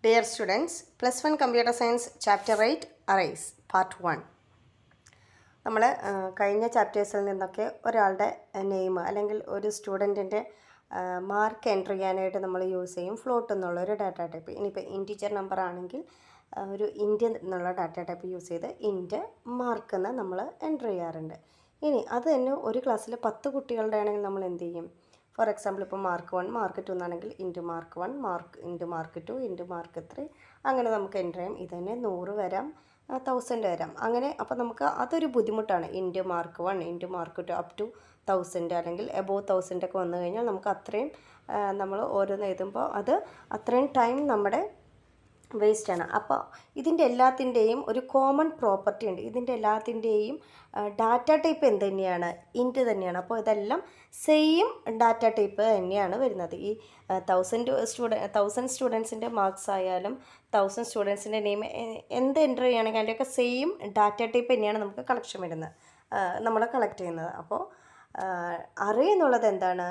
Dear students, +1 Computer Science Chapter 8 Arrays Part 1. നമ്മൾ കഴിഞ്ഞ ചാപ്റ്റേഴ്സിൽ നിന്നൊക്കെ ഒരാളുടെ നെയിം അല്ലെങ്കിൽ ഒരു സ്റ്റുഡൻറ്റിൻ്റെ മാർക്ക് എൻ്റർ ചെയ്യാനായിട്ട് നമ്മൾ യൂസ് ചെയ്യും ഫ്ലോട്ട് എന്നുള്ള ഒരു ഡാറ്റ ടൈപ്പ്. ഇനിയിപ്പോൾ ഇൻറ്റിജർ നമ്പർ ആണെങ്കിൽ ഒരു ഇൻറ്റ് എന്നുള്ള ഡാറ്റ ടൈപ്പ് യൂസ് ചെയ്ത് ഇൻറ്റ് മാർക്ക് എന്ന് നമ്മൾ എൻ്റർ ചെയ്യാറുണ്ട്. ഇനി അത് തന്നെ ഒരു ക്ലാസ്സിൽ 10 കുട്ടികളുടെ ആണെങ്കിൽ നമ്മൾ എന്ത് ചെയ്യും? ഫോർ എക്സാമ്പിൾ ഇപ്പോൾ മാർക്ക് 1 മാർക്ക് 2 എന്നാണെങ്കിൽ into mark 1 mark into mark 2 into mark 3 അങ്ങനെ നമുക്ക് എൻ്റർ ചെയ്യാം. ഇത് തന്നെ 100 വരാം, 1000 വരാം. അങ്ങനെ അപ്പോൾ നമുക്ക് അതൊരു ബുദ്ധിമുട്ടാണ്. Into mark 1 into mark 2 up to 1000 അല്ലെങ്കിൽ എബോവ് 1000 ഒക്കെ വന്നു കഴിഞ്ഞാൽ നമുക്ക് അത്രയും നമ്മൾ ഓരോന്ന് എഴുതുമ്പോൾ അത് അത്രയും ടൈം നമ്മുടെ വേസ്റ്റാണ്. അപ്പോൾ ഇതിൻ്റെ എല്ലാത്തിൻ്റെയും ഒരു കോമൺ പ്രോപ്പർട്ടി ഉണ്ട്. ഇതിൻ്റെ എല്ലാത്തിൻ്റെയും ഡാറ്റ ടൈപ്പ് എന്ത് തന്നെയാണ്? ഇൻറ്റ് തന്നെയാണ്. അപ്പോൾ ഇതെല്ലാം സെയിം ഡാറ്റ ടൈപ്പ് തന്നെയാണ് വരുന്നത്. ഈ 1000 സ്റ്റുഡൻസിൻ്റെ മാർക്സ് ആയാലും 1000 സ്റ്റുഡൻസിൻ്റെ നെയിം എന്ത് എൻ്റർ ചെയ്യുകയാണെങ്കിൽ അതിൻ്റെയൊക്കെ സെയിം ഡാറ്റ ടൈപ്പ് തന്നെയാണ് നമുക്ക് കളക്ഷൻ വരുന്നത്, നമ്മൾ കളക്ട് ചെയ്യുന്നത്. അപ്പോൾ അറേ എന്നുള്ളത് എന്താണ്?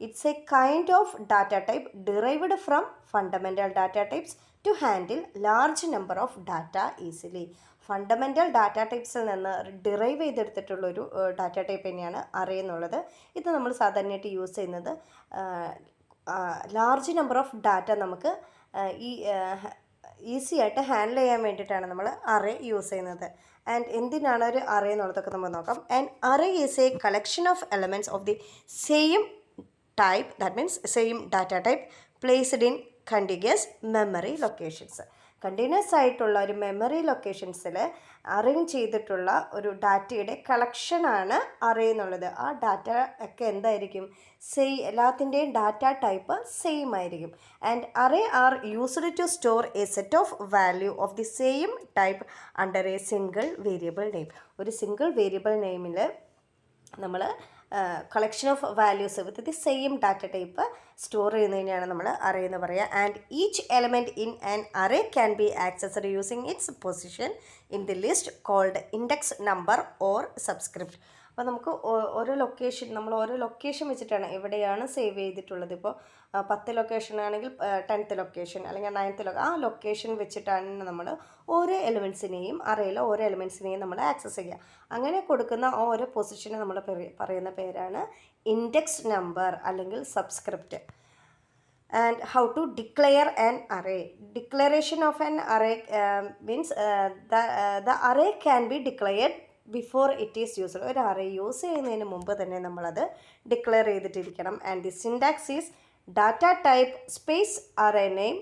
It's a kind of data type derived from fundamental data types to handle large number of data easily. Fundamental data ടൈപ്സിൽ നിന്ന് ഡിറൈവ് ചെയ്തെടുത്തിട്ടുള്ളൊരു ഡാറ്റ ടൈപ്പ് തന്നെയാണ് അറേ എന്നുള്ളത്. ഇത് നമ്മൾ സാധാരണയായിട്ട് യൂസ് ചെയ്യുന്നത് ലാർജ് നമ്പർ ഓഫ് ഡാറ്റ നമുക്ക് ഈസി ആയിട്ട് ഹാൻഡിൽ ചെയ്യാൻ വേണ്ടിയിട്ടാണ് നമ്മൾ അറേ യൂസ് ചെയ്യുന്നത്. ആൻഡ് എന്തിനാണ് ഒരു അറേ എന്നുള്ളതൊക്കെ നമ്മൾ നോക്കാം. And array is A collection of elements of the same type, that means same data type placed in contiguous memory locations. Continuous ആയിട്ടുള്ള ഒരു മെമ്മറി ലൊക്കേഷൻസിൽ അറേഞ്ച് ചെയ്തിട്ടുള്ള ഒരു ഡാറ്റയുടെ കളക്ഷനാണ് അറേ എന്നുള്ളത്. ആ ഡാറ്റ ഒക്കെ എന്തായിരിക്കും? എല്ലാത്തിൻ്റെയും ഡാറ്റ ടൈപ്പ് സെയിം ആയിരിക്കും. And array are used to store a set of value of the same type under a single variable name. ഒരു സിംഗിൾ വേരിയബിൾ നെയിമിൽ നമ്മൾ collection of values with the same data type store ചെയ്യുന്നതിനെയാണ് നമ്മൾ array എന്ന് പറയുക. And each element in an array can be accessed using its position in the list called index number or subscript. അപ്പോൾ നമുക്ക് ഓരോ location വെച്ചിട്ടാണ് എവിടെയാണ് save ചെയ്തിട്ടുള്ളത്. ഇപ്പോൾ 10 ലൊക്കേഷൻ ആണെങ്കിൽ 10th ലൊക്കേഷൻ അല്ലെങ്കിൽ 9th ആ ലൊക്കേഷൻ വെച്ചിട്ടാണ് നമ്മൾ ഓരോ എലിമെൻസിനെയും അറേയിലെ ഓരോ എലിമെൻസിനെയും നമ്മൾ ആക്സസ് ചെയ്യുക. അങ്ങനെ കൊടുക്കുന്ന ഓരോ പൊസിഷനെ നമ്മൾ പറയുന്ന പേരാണ് ഇൻഡെക്സ് നമ്പർ അല്ലെങ്കിൽ subscript. And how to declare an array. Declaration of an array means the array can be declared before it is used. ഒരു അറേ യൂസ് ചെയ്യുന്നതിന് മുമ്പ് തന്നെ നമ്മളത് ഡിക്ലെയർ ചെയ്തിട്ടിരിക്കണം. And the syntax is data type space array name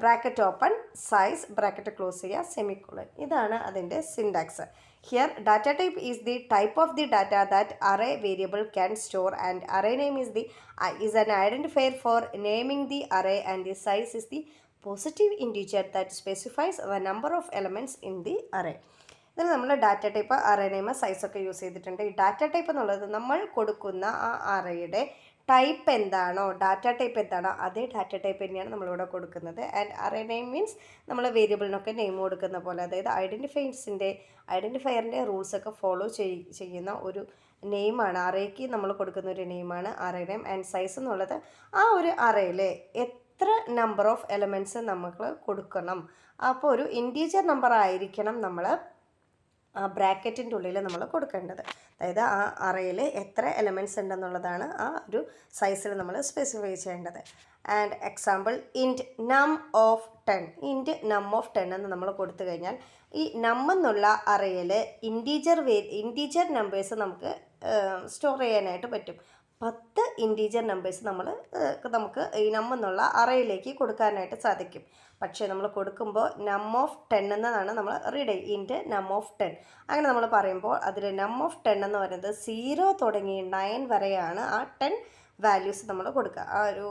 bracket open size bracket close ചെയ്യുക semicolon. ഇതാണ് അതിൻ്റെ syntax. Here data type is the type of the data that array variable can store and array name is an identifier for naming the array and the size is the positive integer that specifies the number of elements in the array. ഇതിൽ നമ്മൾ data type array name സൈസൊക്കെ use ചെയ്തിട്ടുണ്ട്. ഈ data type എന്നുള്ളത് നമ്മൾ കൊടുക്കുന്ന ആ അറേയുടെ ടൈപ്പ് എന്താണോ ഡാറ്റ ടൈപ്പ് എന്താണോ അതേ ഡാറ്റ ടൈപ്പ് തന്നെയാണ് നമ്മളിവിടെ കൊടുക്കുന്നത്. ആൻഡ് അറേ നെയിം മീൻസ് നമ്മൾ വേരിയബിളിനൊക്കെ നെയിം കൊടുക്കുന്ന പോലെ, അതായത് ഐഡൻറ്റിഫയറിൻ്റെ റൂൾസൊക്കെ ഫോളോ ചെയ്യുന്ന ഒരു നെയിമാണ് അറേക്ക് നമ്മൾ കൊടുക്കുന്ന ഒരു നെയിമാണ് അറേ നെയിം. ആൻഡ് സൈസ് എന്നുള്ളത് ആ ഒരു അറേയിൽ എത്ര നമ്പർ ഓഫ് എലമെൻറ്റ്സ് നമുക്ക് കൊടുക്കണം. അപ്പോൾ ഒരു ഇൻറ്റീജർ നമ്പർ ആയിരിക്കണം നമ്മൾ ആ ബ്രാക്കറ്റിൻ്റെ ഉള്ളിൽ നമ്മൾ കൊടുക്കേണ്ടത്. അതായത് ആ അറേയിൽ എത്ര എലമെൻറ്റ്സ് ഉണ്ടെന്നുള്ളതാണ് ആ ഒരു സൈസിൽ നമ്മൾ സ്പെസിഫൈ ചെയ്യേണ്ടത്. ആൻഡ് എക്സാമ്പിൾ ഇൻറ്റ് നം ഓഫ് 10. ഇൻറ്റ് നം ഓഫ് 10 എന്ന് നമ്മൾ കൊടുത്തു കഴിഞ്ഞാൽ ഈ നം എന്നുള്ള അറേയിൽ ഇൻറ്റീജർ നമ്പേഴ്സ് നമുക്ക് സ്റ്റോർ ചെയ്യാനായിട്ട് പറ്റും. 10 ഇൻറ്റീജർ നമ്പേഴ്സ് നമുക്ക് ഈ നം എന്നുള്ള അറേയിലേക്ക് കൊടുക്കാനായിട്ട് സാധിക്കും. പക്ഷേ നമ്മൾ കൊടുക്കുമ്പോൾ നം ഓഫ് 10 എന്നതാണ് നമ്മൾ റീഡ് ചെയ്യും. ഇൻറ്റ് നം ഓഫ് 10 അങ്ങനെ നമ്മൾ പറയുമ്പോൾ അതിൽ നം ഓഫ് 10 എന്ന് പറയുന്നത് 0 തുടങ്ങി 9 വരെയാണ് ആ 10 വാല്യൂസ് നമ്മൾ കൊടുക്കുക. ആ ഒരു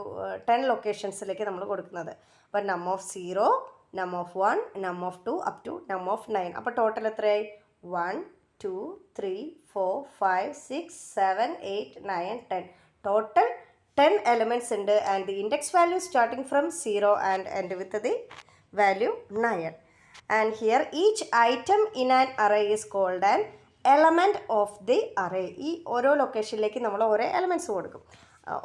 10 ലൊക്കേഷൻസിലേക്ക് നമ്മൾ കൊടുക്കുന്നത്. അപ്പോൾ നം ഓഫ് 0, നം of 1, num of 2 up to num of 9. അപ്പോൾ ടോട്ടൽ എത്രയായി? 1 2 3 4 5 6 7 8 9 10. ടോട്ടൽ 10 elements ഉണ്ട്. And the index value starting from 0 and end with the value 9. And here each item in an array is called an element of the array. ഈ ഓരോ ലൊക്കേഷനിലേക്ക് നമ്മൾ ഓരോ elements കൊടുക്കും,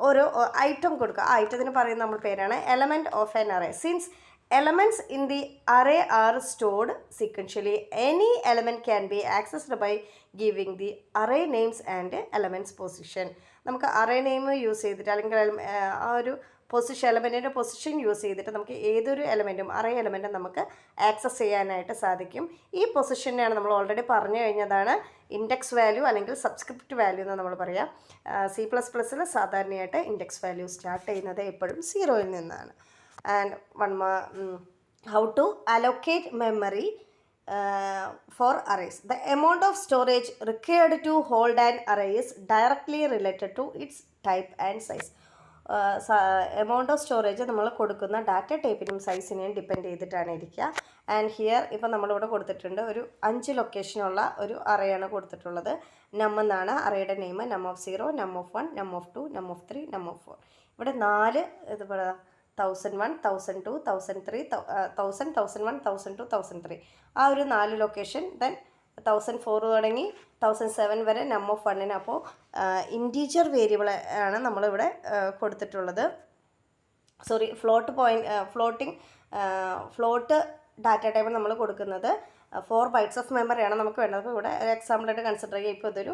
ഓരോ item കൊടുക്കുക. ആ ഐറ്റത്തിന് പറയുന്ന നമ്മൾ പേരാണ് element of an array. Since Elements in the array are stored sequentially. Any element can be accessed by giving the array names and elements position. നമുക്ക് അറേ നെയിം യൂസ് ചെയ്തിട്ട് അല്ലെങ്കിൽ ആ ഒരു പൊസിഷൻ എലമെൻറ്റിൻ്റെ പൊസിഷൻ യൂസ് ചെയ്തിട്ട് നമുക്ക് ഏതൊരു എലമെൻറ്റും array എലമെൻറ്റും നമുക്ക് access ചെയ്യാനായിട്ട് സാധിക്കും. ഈ പൊസിഷനെയാണ് നമ്മൾ ഓൾറെഡി പറഞ്ഞു കഴിഞ്ഞതാണ് ഇൻഡെക്സ് വാല്യൂ അല്ലെങ്കിൽ സബ്സ്ക്രിപ്റ്റ് വാല്യൂ എന്ന് നമ്മൾ പറയാം. C++ൽ സാധാരണയായിട്ട് ഇൻഡെക്സ് വാല്യൂ സ്റ്റാർട്ട് ചെയ്യുന്നത് എപ്പോഴും 0യിൽ നിന്നാണ്. And one more, how to allocate memory for arrays. The amount of storage required to hold an array is directly related to its type and size. Amount of storage നമ്മൾ കൊടുക്കുന്ന data ടൈപ്പിനും സൈസിനെയും depend ചെയ്തിട്ടാണ് ഇരിക്കുക. And here ഇപ്പം നമ്മളിവിടെ കൊടുത്തിട്ടുണ്ട് ഒരു 5 ലൊക്കേഷനുള്ള ഒരു അറേയാണ് കൊടുത്തിട്ടുള്ളത്. നം എന്നാണ് അറേയുടെ നെയിം. നം ഓഫ് 0, നം ഓഫ് 1, നം ഓഫ് 2, നം ഓഫ് 3, നം ഓഫ് 4. ഇവിടെ 4 ഇതുപോലെ 1001, 1002, 1003, 1000, 1001, 1002, 1003 ആ ഒരു 4 ലൊക്കേഷൻ. ദെൻ 1004 തുടങ്ങി 1007 വരെ നം ഓഫ് 1ന്. അപ്പോൾ ഇൻറ്റീജർ വേരിയബിൾ ആണ് നമ്മളിവിടെ കൊടുത്തിട്ടുള്ളത്. സോറി, ഫ്ലോട്ട് ഡാറ്റ ടൈപ്പ് നമ്മൾ കൊടുക്കുന്നത് 4 ബൈറ്റ്സ് ഓഫ് മെമ്മറിയാണ് നമുക്ക് വേണ്ടത്. അപ്പോൾ ഇവിടെ ഒരു എക്സാമ്പിളായിട്ട് കൺസിഡർ ചെയ്യുക. ഇപ്പോൾ ഇതൊരു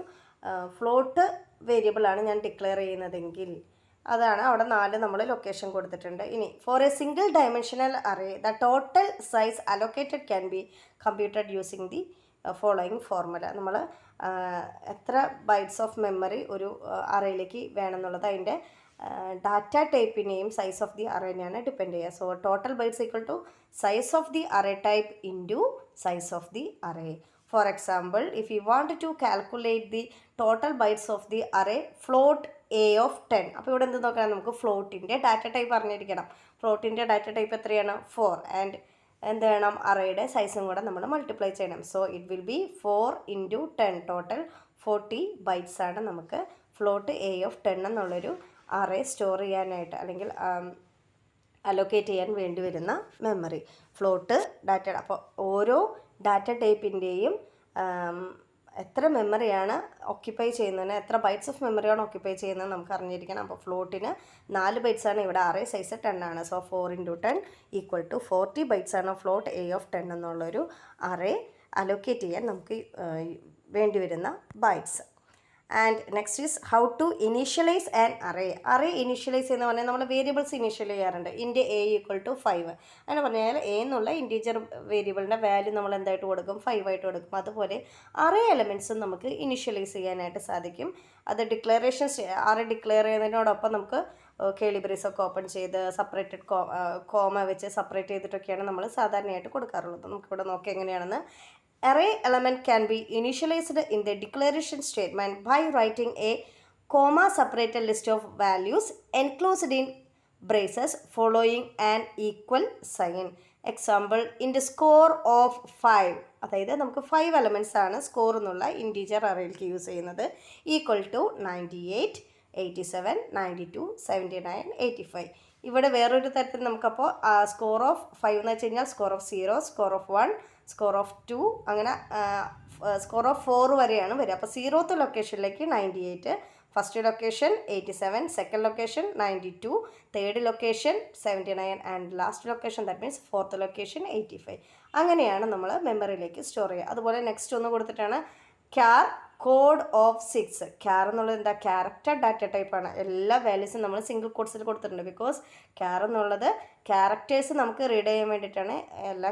ഫ്ലോട്ട് വേരിയബിളാണ് ഞാൻ ഡിക്ലെയർ ചെയ്യുന്നതെങ്കിൽ അതാണ് അവിടെ 4 നമ്മൾ ലൊക്കേഷൻ കൊടുത്തിട്ടുണ്ട്. ഇനി for a single dimensional array the total size allocated can be computed using the following formula. നമ്മൾ എത്ര ബൈറ്റ്സ് ഓഫ് മെമ്മറി ഒരു അറേയിലേക്ക് വേണമെന്നുള്ളത് അതിൻ്റെ ഡാറ്റ ടൈപ്പിനെയും സൈസ് ഓഫ് ദി അറേനെയാണ് ഡിപ്പെൻഡ് ചെയ്യുക. So total bytes equal to size of the array type into size of the array. For example, if you want to calculate the total bytes of the array float a of 10, അപ്പോൾ ഇവിടെ എന്ത് നോക്കണം, നമുക്ക് ഫ്ലോട്ടിൻ്റെ data type അറിഞ്ഞിരിക്കണം. ഫ്ലോട്ടിൻ്റെ data type എത്രയാണ്? 4. And എന്ത് വേണം? അറേയുടെ സൈസും കൂടെ നമ്മൾ മൾട്ടിപ്ലൈ ചെയ്യണം. So it will be 4 × 10. Total 40 bytes ആണ് നമുക്ക് ഫ്ലോട്ട് a of 10 എന്നുള്ളൊരു അറേ സ്റ്റോർ ചെയ്യാനായിട്ട് അല്ലെങ്കിൽ അലോക്കേറ്റ് ചെയ്യാൻ വേണ്ടി വരുന്ന മെമ്മറി. Float data. അപ്പോൾ ഓരോ ഡാറ്റ ടൈപ്പിൻ്റെയും എത്ര മെമ്മറിയാണ് ഓക്യുപ്പൈ ചെയ്യുന്നതിന്, എത്ര ബൈറ്റ്സ് ഓഫ് മെമ്മറിയാണ് ഓക്യുപ്പൈ ചെയ്യുന്നത് നമുക്ക് അറിഞ്ഞിരിക്കണം. അപ്പോൾ ഫ്ലോട്ടിന് 4 ബൈറ്റ്സാണ്. ഇവിടെ അറേ സൈസ് 10 ആണ്. സോ 4 × 10 ഈക്വൽ ടു 40 ബൈറ്റ്സാണ് ഫ്ലോട്ട് a of 10 എന്നുള്ളൊരു അറേ അലോക്കേറ്റ് ചെയ്യാൻ നമുക്ക് വേണ്ടി വരുന്ന bytes. And next is how to initialize an array. Array initialize എന്ന് പറഞ്ഞാൽ നമ്മൾ വേരിയബിൾസ് ഇനീഷ്യൽ ചെയ്യാറുണ്ട്. ഇൻറ്റ് a = 5 അങ്ങനെ പറഞ്ഞാൽ a എന്നുള്ള ഇൻറ്റീജർ വേരിയബിളിൻ്റെ വാല്യൂ നമ്മൾ എന്തായിട്ട് കൊടുക്കും? 5 ആയിട്ട് കൊടുക്കും. അതുപോലെ അറേ എലമെൻറ്റ്സും നമുക്ക് ഇനീഷ്യലൈസ് ചെയ്യാനായിട്ട് സാധിക്കും. അത് അറേ ഡിക്ലെയർ ചെയ്യുന്നതിനോടൊപ്പം നമുക്ക് കേളി ബ്രേസ് ഒക്കെ ഓപ്പൺ ചെയ്ത് സെപ്പറേറ്റഡ് കോമ വെച്ച് സെപ്പറേറ്റ് ചെയ്തിട്ടൊക്കെയാണ് നമ്മൾ സാധാരണയായിട്ട് കൊടുക്കാറുള്ളത്. നമുക്കിവിടെ നോക്കി എങ്ങനെയാണെന്ന്. Array element can be initialized in the declaration statement by writing a comma separated list of values enclosed in braces following an equal sign. Example, int score of 5. അതായത് നമുക്ക് 5 elements ആണ് സ്കോർ എന്നുള്ള ഇൻറ്റീജർ അറേയിലേക്ക് use ചെയ്യുന്നത്. Equal to 98, 87, 92, 79, 85. ഇവിടെ വേറൊരു തരത്തിൽ നമുക്കപ്പോൾ സ്കോർ ഓഫ് 5 എന്ന് വെച്ച് കഴിഞ്ഞാൽ score of 0, score of 1, score of 2 അങ്ങനെ സ്കോർ ഓഫ് 4 വരെയാണ് വരിക. അപ്പോൾ 0th ലൊക്കേഷനിലേക്ക് 98, first location 87, second location 92, third location 79 and last location that means 4th location 85. അങ്ങനെയാണ് നമ്മൾ മെമ്മറിയിലേക്ക് സ്റ്റോർ ചെയ്യുക. അതുപോലെ നെക്സ്റ്റ് ഒന്ന് കൊടുത്തിട്ടാണ് ക്യാർ കോഡ് ഓഫ് 6. ക്യാർ എന്നുള്ളത് എന്താ? ക്യാരക്ടർ ഡാറ്റ ടൈപ്പാണ്. എല്ലാ വാല്യൂസും നമ്മൾ സിംഗിൾ കോഡ്സിൽ കൊടുത്തിട്ടുണ്ട്. ബിക്കോസ് ക്യാർ എന്നുള്ളത് ക്യാരക്ടേഴ്സ് നമുക്ക് റീഡ് ചെയ്യാൻ വേണ്ടിയിട്ടാണ്. എല്ലാ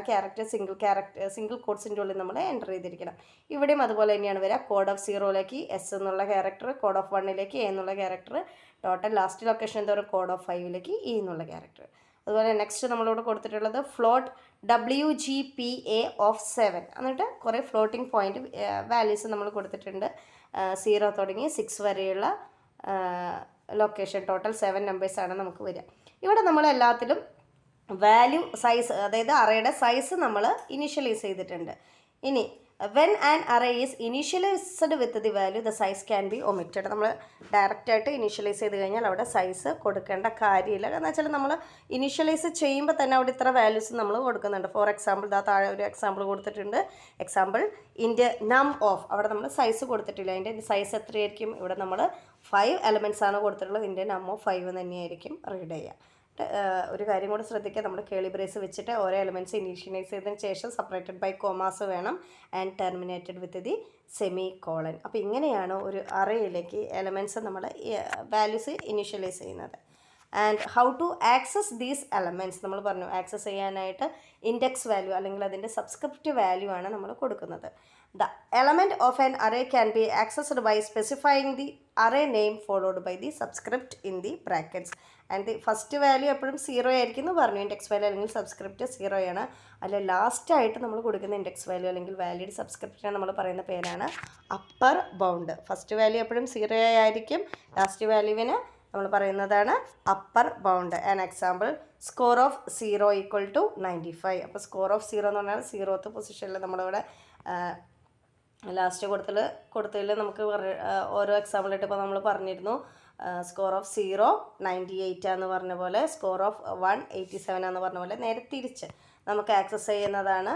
സിംഗിൾ കോഡ്സിൻ്റെ ഉള്ളിൽ നമ്മൾ എൻ്റർ ചെയ്തിരിക്കണം. ഇവിടെയും അതുപോലെ തന്നെയാണ് വരിക. കോഡ് ഓഫ് 0ലേക്ക് S എന്നുള്ള ക്യാരക്ടർ, കോഡ് ഓഫ് 1ലേക്ക് A എന്നുള്ള ക്യാരക്ടർ, ടോട്ടൽ ലാസ്റ്റ് ലൊക്കേഷൻ എന്താ പറയുക? കോഡ് ഓഫ് 5ലേക്ക് E എന്നുള്ള ക്യാരക്ടർ. അതുപോലെ നെക്സ്റ്റ് നമ്മളിവിടെ കൊടുത്തിട്ടുള്ളത് ഫ്ലോട്ട് WGPA of 7. എന്നിട്ട് കുറേ ഫ്ലോട്ടിംഗ് പോയിൻ്റ് വാല്യൂസ് നമ്മൾ കൊടുത്തിട്ടുണ്ട്. 0 തുടങ്ങി 6 വരെയുള്ള ലൊക്കേഷൻ. ടോട്ടൽ 7 നമ്പേഴ്സാണ് നമുക്ക് വരിക. ഇവിടെ നമ്മൾ എല്ലാത്തിലും വാല്യൂ സൈസ്, അതായത് അറേയുടെ സൈസ് നമ്മൾ ഇനീഷ്യലൈസ് ചെയ്തിട്ടുണ്ട്. ഇനി when an array is initialized with the value, the size can be omitted. നമ്മൾ ഡയറക്റ്റായിട്ട് ഇനീഷ്യലൈസ് ചെയ്ത് കഴിഞ്ഞാൽ അവിടെ സൈസ് കൊടുക്കേണ്ട കാര്യമില്ല. കാരണം വെച്ചാൽ നമ്മൾ ഇനീഷ്യലൈസ് ചെയ്യുമ്പോൾ തന്നെ അവിടെ ഇത്ര വാല്യൂസ് നമ്മൾ കൊടുക്കുന്നുണ്ട്. ഫോർ എക്സാമ്പിൾ താഴെ ഒരു എക്സാമ്പിൾ കൊടുത്തിട്ടുണ്ട്. എക്സാമ്പിൾ ഇൻ്റെ നം ഓഫ്, അവിടെ നമ്മൾ സൈസ് കൊടുത്തിട്ടില്ല. അതിൻ്റെ സൈസ് എത്രയായിരിക്കും? ഇവിടെ നമ്മൾ 5 എലമെൻറ്റ്സ് ആണ് കൊടുത്തിട്ടുള്ളത്. ഇതിൻ്റെ നം ഓഫ് 5 തന്നെയായിരിക്കും റീഡ് ചെയ്യുക. ഒരു കാര്യം കൂടി ശ്രദ്ധിക്കുക, നമ്മൾ കേളി ബ്രേസ് വെച്ചിട്ട് ഓരോ എലമെൻറ്റ്സ് ഇനീഷ്യലൈസ് ചെയ്തതിന് ശേഷം സെപ്പറേറ്റഡ് ബൈ കോമാസ് വേണം and terminated with the semicolon. അപ്പോൾ ഇങ്ങനെയാണ് ഒരു അറേയിലേക്ക് എലമെൻറ്റ്സ് നമ്മൾ വാല്യൂസ് ഇനീഷ്യലൈസ് ചെയ്യുന്നത്. And how to access these elements നമ്മൾ പറഞ്ഞു. ആക്സസ് ചെയ്യാനായിട്ട് ഇൻഡെക്സ് വാല്യൂ അല്ലെങ്കിൽ അതിൻ്റെ സബ്സ്ക്രിപ്റ്റ് വാല്യൂ ആണ് നമ്മൾ കൊടുക്കുന്നത്. The element of an array can be accessed by specifying the array name followed by the subscript in the brackets. And the first value എപ്പോഴും 0 ആയിരിക്കും എന്ന് പറഞ്ഞു. ഇൻഡെക്സ് വാല്യൂ അല്ലെങ്കിൽ സബ്സ്ക്രിപ്റ്റ് 0 ആണ്. അല്ല ലാസ്റ്റായിട്ട് നമ്മൾ കൊടുക്കുന്ന ഇൻഡെക്സ് വാല്യൂ അല്ലെങ്കിൽ വാലിഡ് സബ്സ്ക്രിപ്റ്റിനെ നമ്മൾ പറയുന്ന പേരാണ് അപ്പർ ബൗണ്ട്. ഫസ്റ്റ് വാല്യൂ എപ്പോഴും 0 ആയിരിക്കും, ലാസ്റ്റ് വാല്യൂവിന് നമ്മൾ പറയുന്നതാണ് upper bound. An example score of 0 equal to 95. അപ്പോൾ സ്കോർ ഓഫ് 0 എന്ന് പറഞ്ഞാൽ 0th പൊസിഷനിൽ നമ്മളിവിടെ ലാസ്റ്റ് കൊടുത്തതിൽ നമുക്ക് ഓരോ എക്സാമ്പിളായിട്ട് ഇപ്പോൾ നമ്മൾ പറഞ്ഞിരുന്നു. സ്കോർ ഓഫ് 0 98 എന്ന് പറഞ്ഞ പോലെ, സ്കോർ ഓഫ് 1 87 എന്ന് പറഞ്ഞ പോലെ നേരെ തിരിച്ച് നമുക്ക് ആക്സസ് ചെയ്യുന്നതാണ്.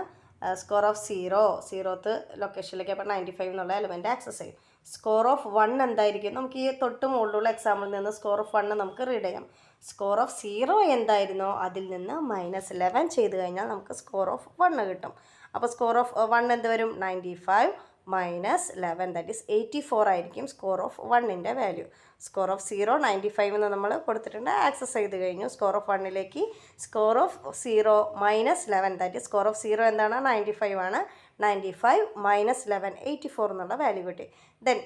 സ്കോർ ഓഫ് 0th ലൊക്കേഷനിലേക്ക് അപ്പോൾ 95 എന്നുള്ള എലമെൻറ്റ് ആക്സസ് ചെയ്യും. സ്കോർ ഓഫ് 1 എന്തായിരിക്കും? നമുക്ക് ഈ തൊട്ട് മുകളിലുള്ള എക്സാമ്പിളിൽ നിന്ന് സ്കോർ ഓഫ് 1 നമുക്ക് റീഡ് ചെയ്യാം. സ്കോർ ഓഫ് 0 എന്തായിരുന്നോ അതിൽ നിന്ന് -11 ചെയ്ത് കഴിഞ്ഞാൽ നമുക്ക് സ്കോർ ഓഫ് 1 കിട്ടും. അപ്പോൾ സ്കോർ ഓഫ് 1 എന്ത് വരും? 95 -11 ദാറ്റ് ഈസ് 84 ആയിരിക്കും സ്കോർ ഓഫ് 1ൻ്റെ വാല്യൂ. സ്കോർ ഓഫ് 0 95 എന്ന് നമ്മൾ കൊടുത്തിട്ടുണ്ട്, ആക്സസ് ചെയ്ത് കഴിഞ്ഞു. സ്കോർ ഓഫ് 1ലേക്ക് score of 0 -11 that is score of 0 എന്താണ്? 95 ആണ്. 95 -11 84 എന്നുള്ള വാല്യൂ കിട്ടി. Then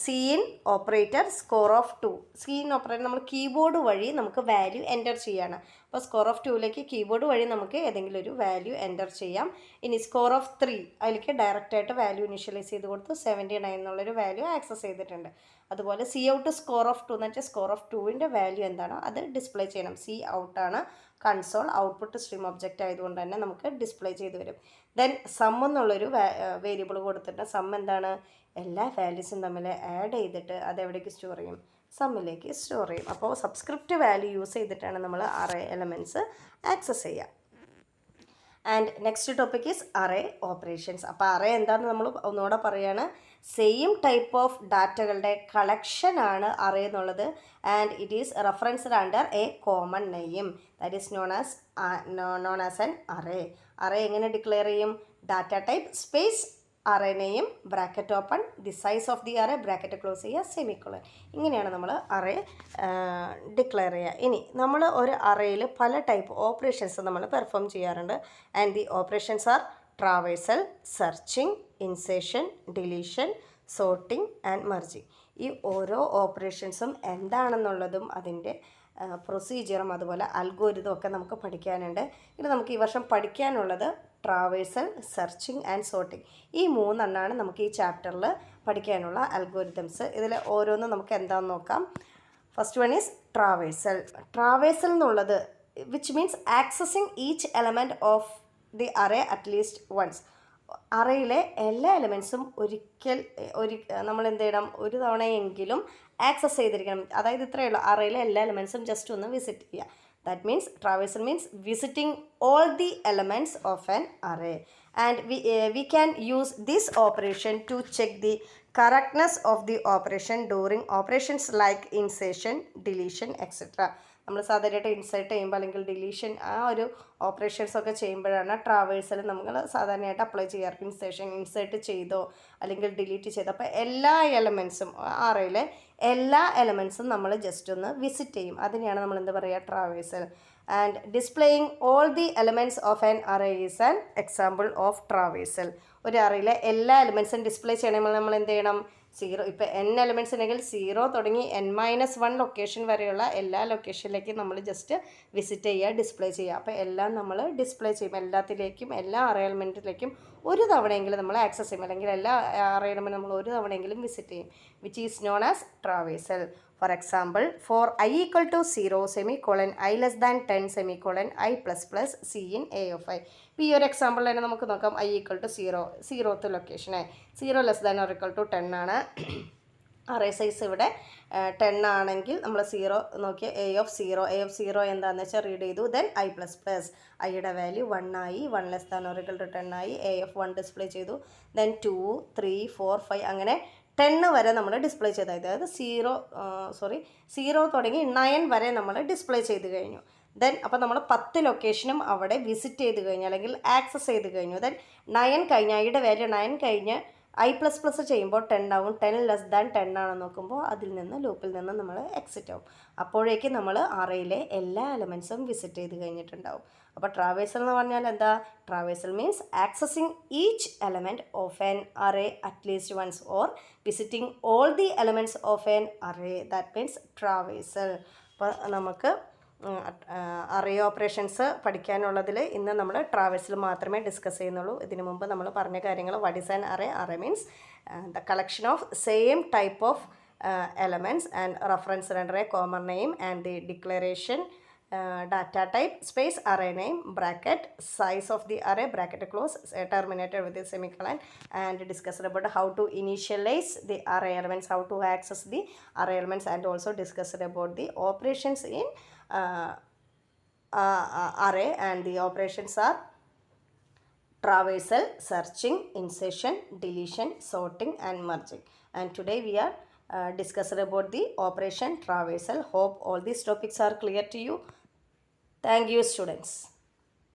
cin operator score of 2. Cin operator നമ്മൾ കീബോർഡ് വഴി നമുക്ക് വാല്യൂ എൻ്റർ ചെയ്യാണ്. അപ്പോൾ സ്കോർ ഓഫ് 2ലേക്ക് കീബോർഡ് വഴി നമുക്ക് ഏതെങ്കിലും ഒരു വാല്യൂ എൻ്റർ ചെയ്യാം. ഇനി സ്കോർ ഓഫ് 3 അതിലേക്ക് ഡയറക്റ്റായിട്ട് വാല്യൂ ഇനിഷ്യലൈസ് ചെയ്ത് കൊടുത്ത് 79 എന്നുള്ളൊരു വാല്യൂ ആക്സസ് ചെയ്തിട്ടുണ്ട്. അതുപോലെ സി ഔട്ട് സ്കോർ ഓഫ് 2 എന്ന് വെച്ചാൽ സ്കോർ ഓഫ് 2ൻ്റെ വാല്യൂ എന്താണോ അത് ഡിസ്പ്ലേ ചെയ്യണം. സി ഔട്ടാണ് കൺസോൾ ഔട്ട്പുട്ട് സ്ട്രീം ഒബ്ജക്റ്റ് ആയതുകൊണ്ട് തന്നെ നമുക്ക് ഡിസ്പ്ലേ ചെയ്ത് വരും. ദെൻ സം എന്നുള്ളൊരു വേരിയബിൾ കൊടുത്തിട്ട് സം എന്താണ്? എല്ലാ വാല്യൂസും തമ്മിൽ ആഡ് ചെയ്തിട്ട് അതെവിടേക്ക് സ്റ്റോർ ചെയ്യും? സമ്മിലേക്ക് സ്റ്റോർ ചെയ്യും. അപ്പോൾ സബ്സ്ക്രിപ്റ്റ് വാല്യൂ യൂസ് ചെയ്തിട്ടാണ് നമ്മൾ അറേ എലമെൻറ്റ്സ് ആക്സസ് ചെയ്യുക. And next topic is array operations. അപ്പോൾ അറേ എന്താണെന്ന് നമ്മൾ ഒന്നുകൂടെ പറയുകയാണ്. സെയിം ടൈപ്പ് ഓഫ് ഡാറ്റകളുടെ കളക്ഷനാണ് അറേ എന്നുള്ളത്. And it is referenced under A common name that is known as an array. Array എങ്ങനെ ഡിക്ലെയർ ചെയ്യും? Data type space array name bracket open the size of the array bracket close ചെയ്യുക semicolon. ഇങ്ങനെയാണ് നമ്മൾ array declare ചെയ്യുക. ഇനി നമ്മൾ ഒരു അറേയിൽ പല ടൈപ്പ് ഓപ്പറേഷൻസ് നമ്മൾ പെർഫോം ചെയ്യാറുണ്ട്. And the operations are traversal, searching, ഇൻസേഷൻ, deletion, sorting and merging. ഈ ഓരോ ഓപ്പറേഷൻസും എന്താണെന്നുള്ളതും അതിൻ്റെ പ്രൊസീജിയറും അതുപോലെ അൽഗോരിതം ഒക്കെ നമുക്ക് പഠിക്കാനുണ്ട്. ഇത് നമുക്ക് ഈ വർഷം പഠിക്കാനുള്ളത് ട്രാവേഴ്സൽ, സെർച്ചിങ് ആൻഡ് സോർട്ടിങ്. ഈ 3 എണ്ണമാണ് നമുക്ക് ഈ ചാപ്റ്ററിൽ പഠിക്കാനുള്ള അൽഗോരിതംസ്. ഇതിൽ ഓരോന്നും നമുക്ക് എന്താണെന്ന് നോക്കാം. First one is traversal. Traversal എന്നുള്ളത് which means accessing each element of the array at least once. അറേയിലെ എല്ലാ എലമെൻറ്റ്സും നമ്മൾ എന്ത് ചെയ്യണം? ഒരു തവണയെങ്കിലും ആക്സസ് ചെയ്തിരിക്കണം. അതായത് ഇത്രയേ ഉള്ളൂ, അറേയിലെ എല്ലാ എലമെൻറ്റ്സും ജസ്റ്റ് ഒന്ന് വിസിറ്റ് ചെയ്യുക. That means traversal means visiting all the elements of an array, and we can use this operation to check the correctness of the operation during operations like insertion, deletion, etc. നമ്മൾ സാധാരണയായിട്ട് insert ചെയ്യുമ്പോൾ അല്ലെങ്കിൽ deletion ആ ഒരു operations ഒക്കെ ചെയ്യുമ്പോഴാണ് traversal നമ്മൾ സാധാരണയായിട്ട് അപ്ലൈ ചെയ്യാറ്. ഇൻസേർട്ട് ചെയ്തോ അല്ലെങ്കിൽ ഡിലീറ്റ് ചെയ്തോ അപ്പോൾ എല്ലാ എലമെൻറ്റ്സും അറേയിലെ എല്ലാ എലമെൻറ്റ്സും നമ്മൾ ജസ്റ്റ് ഒന്ന് വിസിറ്റ് ചെയ്യും. അതിനെയാണ് നമ്മൾ എന്താ പറയുക? Traversal. And displaying all the elements of an array is an example of traversal. ഒരു അറേയിലെ എല്ലാ എലമെൻറ്റ്സും ഡിസ്പ്ലേ ചെയ്യണമെങ്കിൽ നമ്മൾ എന്ത് ചെയ്യണം? 0 ഇപ്പോൾ n എലമെൻറ്റ്സ് ഉണ്ടെങ്കിൽ 0 തുടങ്ങി n-1 ലൊക്കേഷൻ വരെയുള്ള എല്ലാ ലൊക്കേഷനിലേക്കും നമ്മൾ ജസ്റ്റ് വിസിറ്റ് ചെയ്യുക, ഡിസ്പ്ലേ ചെയ്യുക. അപ്പോൾ എല്ലാം നമ്മൾ ഡിസ്പ്ലേ ചെയ്യും. എല്ലാത്തിലേക്കും എല്ലാ അറേ എലമെൻറ്റിലേക്കും ഒരു തവണയെങ്കിലും നമ്മൾ ആക്സസ് ചെയ്യും, അല്ലെങ്കിൽ എല്ലാ അറേ എലമെൻറ്റ് നമ്മൾ ഒരു തവണയെങ്കിലും വിസിറ്റ് ചെയ്യും, which is known as traversal. For example, for i equal to 0 semicolon i less than 10 semicolon i plus plus c in a of i. ഇപ്പോൾ ഈ ഒരു എക്സാമ്പിൾ തന്നെ നമുക്ക് നോക്കാം. i equal to 0th ലൊക്കേഷനെ 0 less than or equal to 10 ആണ്. Array size ഇവിടെ 10 ആണെങ്കിൽ നമ്മൾ 0 നോക്കിയ a of 0 എന്താണെന്ന് വെച്ചാൽ റീഡ് ചെയ്തു. ദെൻ i പ്ലസ് പ്ലസ് ഐയുടെ വാല്യൂ 1 ആയി, 1 less than or equal to 10 ആയി, a of 1 ഡിസ്പ്ലേ ചെയ്തു. ദെൻ 2 3 4 5 അങ്ങനെ 10 വരെ നമ്മൾ ഡിസ്പ്ലേ ചെയ്ത്, അതായത് 0 തുടങ്ങി 9 വരെ നമ്മൾ ഡിസ്പ്ലേ ചെയ്ത് കഴിഞ്ഞു. ദെൻ അപ്പോൾ നമ്മൾ 10 ലൊക്കേഷനും അവിടെ വിസിറ്റ് ചെയ്ത് കഴിഞ്ഞു, അല്ലെങ്കിൽ ആക്സസ് ചെയ്ത് കഴിഞ്ഞു. ദെൻ 9 കഴിഞ്ഞ് ഐയുടെ വാല്യൂ 9 കഴിഞ്ഞ് i++ ചെയ്യുമ്പോൾ 10 ആവും. 10 ലെസ് ദാൻ 10 ആണെന്ന് നോക്കുമ്പോൾ അതിൽ നിന്ന് ലൂപ്പിൽ നിന്ന് നമ്മൾ എക്സിറ്റ് ആവും. അപ്പോഴേക്കും നമ്മൾ അറേയിലെ എല്ലാ എലമെൻസും വിസിറ്റ് ചെയ്ത് കഴിഞ്ഞിട്ടുണ്ടാവും. അപ്പോൾ ട്രാവേഴ്സൽ എന്ന് പറഞ്ഞാൽ എന്താ? Traversal means accessing each element of an array at least once or visiting all the elements of an array, that means traversal. അപ്പോൾ നമുക്ക് അറേ ഓപ്പറേഷൻസ് പഠിക്കാനുള്ളതിൽ ഇന്ന് നമ്മൾ ട്രാവേഴ്സൽ മാത്രമേ ഡിസ്കസ് ചെയ്യുന്നുള്ളൂ. ഇതിനു മുമ്പ് നമ്മൾ പറഞ്ഞ കാര്യങ്ങൾ, what is an array? Array means the collection of same type of elements and reference render a common name and the declaration, data type, space, array name, bracket, size of the array, bracket close, terminated with a semicolon, and discussed about how to initialize the array elements, how to access the array elements, and also discussed about the operations in array, and the operations are traversal, searching, insertion, deletion, sorting, and merging. And today we are discussed about the operation traversal. Hope all these topics are clear to you. Thank you, students.